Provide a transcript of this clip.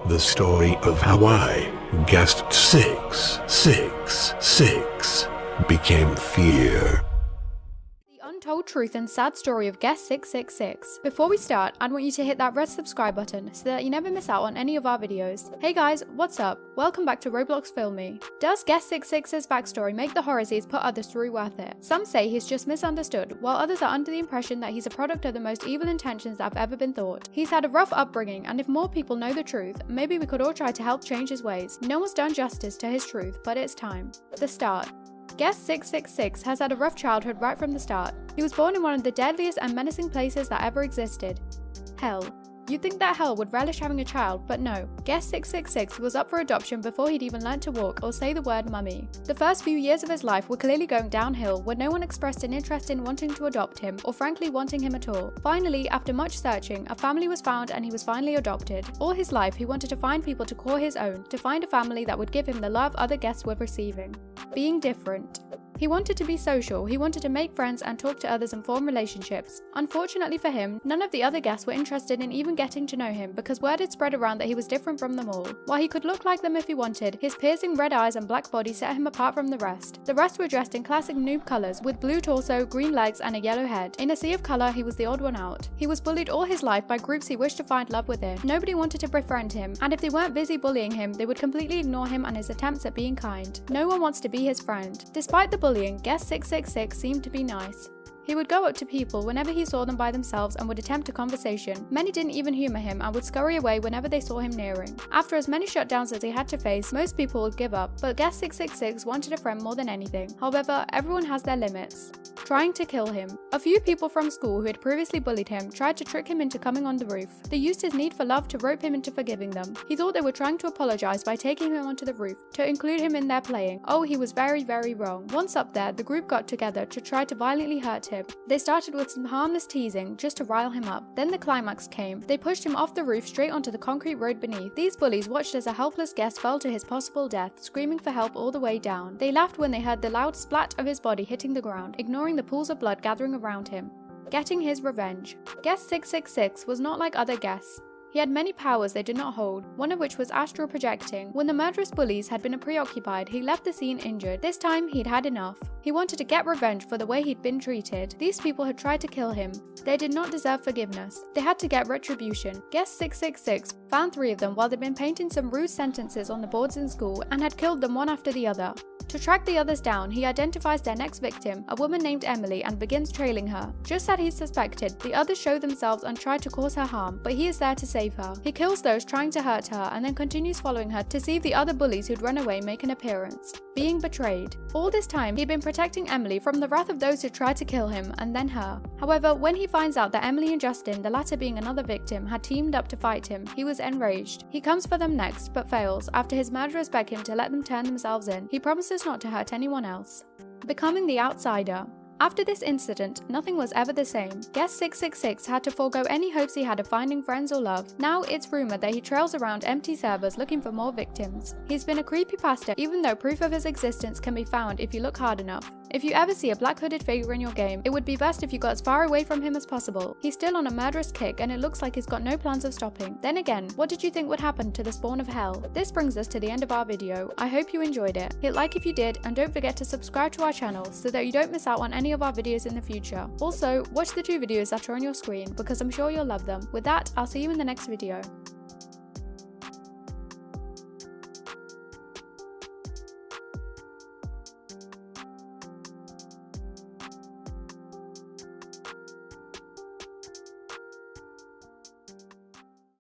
The story of how I guessed 666 became fear. The untold truth and sad story of Guest 666. Before we start, I'd want you to hit that red subscribe button so that you never miss out on any of our videos. Hey guys, what's up? Welcome back to Roblox Film Me. Does Guest 666's backstory make the horrors he's put others through worth it? Some say he's just misunderstood, while others are under the impression that he's a product of the most evil intentions that have ever been thought. He's had a rough upbringing, and if more people know the truth, maybe we could all try to help change his ways. No one's done justice to his truth, but it's time. The start. Guest 666 has had a rough childhood right from the start. He was born in one of the deadliest and menacing places that ever existed. Hell. You'd think that hell would relish having a child, but no. Guest 666 was up for adoption before he'd even learned to walk or say the word mummy. The first few years of his life were clearly going downhill when no one expressed an interest in wanting to adopt him or frankly wanting him at all. Finally, after much searching, a family was found and he was finally adopted. All his life he wanted to find people to call his own, to find a family that would give him the love other guests were receiving. Being different. He wanted to be social, he wanted to make friends and talk to others and form relationships. Unfortunately for him, none of the other guests were interested in even getting to know him because word had spread around that he was different from them all. While he could look like them if he wanted, his piercing red eyes and black body set him apart from the rest. The rest were dressed in classic noob colours with blue torso, green legs and a yellow head. In a sea of colour, he was the odd one out. He was bullied all his life by groups he wished to find love within. Nobody wanted to befriend him, and if they weren't busy bullying him, they would completely ignore him and his attempts at being kind. No one wants to be his friend. Despite the bullying, Guest 666 seemed to be nice. He would go up to people whenever he saw them by themselves and would attempt a conversation. Many didn't even humour him and would scurry away whenever they saw him nearing. After as many shutdowns as he had to face, most people would give up, but Guest 666 wanted a friend more than anything. However, everyone has their limits. Trying to kill him. A few people from school who had previously bullied him tried to trick him into coming on the roof. They used his need for love to rope him into forgiving them. He thought they were trying to apologise by taking him onto the roof, to include him in their playing. Oh, he was very, very wrong. Once up there, the group got together to try to violently hurt him. They started with some harmless teasing just to rile him up. Then the climax came. They pushed him off the roof straight onto the concrete road beneath. These bullies watched as a helpless guest fell to his possible death, screaming for help all the way down. They laughed when they heard the loud splat of his body hitting the ground, ignoring the pools of blood gathering around him. Getting his revenge. Guest 666 was not like other guests. He had many powers they did not hold, one of which was astral projecting. When the murderous bullies had been preoccupied, he left the scene injured. This time, he'd had enough. He wanted to get revenge for the way he'd been treated. These people had tried to kill him. They did not deserve forgiveness. They had to get retribution. Guest 666 found 3 of them while they'd been painting some rude sentences on the boards in school and had killed them one after the other. To track the others down, he identifies their next victim, a woman named Emily, and begins trailing her. Just as he suspected, the others show themselves and try to cause her harm, but he is there to save her. He kills those trying to hurt her and then continues following her to see the other bullies who'd run away make an appearance. Being betrayed. All this time, he'd been protecting Emily from the wrath of those who tried to kill him, and then her. However, when he finds out that Emily and Justin, the latter being another victim, had teamed up to fight him, he was enraged. He comes for them next, but fails, after his murderers beg him to let them turn themselves in. He promises not to hurt anyone else. Becoming the outsider. After this incident, nothing was ever the same. Guest 666 had to forego any hopes he had of finding friends or love. Now it's rumoured that he trails around empty servers looking for more victims. He's been a creepypasta even though proof of his existence can be found if you look hard enough. If you ever see a black hooded figure in your game, it would be best if you got as far away from him as possible. He's still on a murderous kick and it looks like he's got no plans of stopping. Then again, what did you think would happen to the spawn of hell? This brings us to the end of our video. I hope you enjoyed it. Hit like if you did and don't forget to subscribe to our channel so that you don't miss out on any of our videos in the future. Also, watch the 2 videos that are on your screen because I'm sure you'll love them. With that, I'll see you in the next video.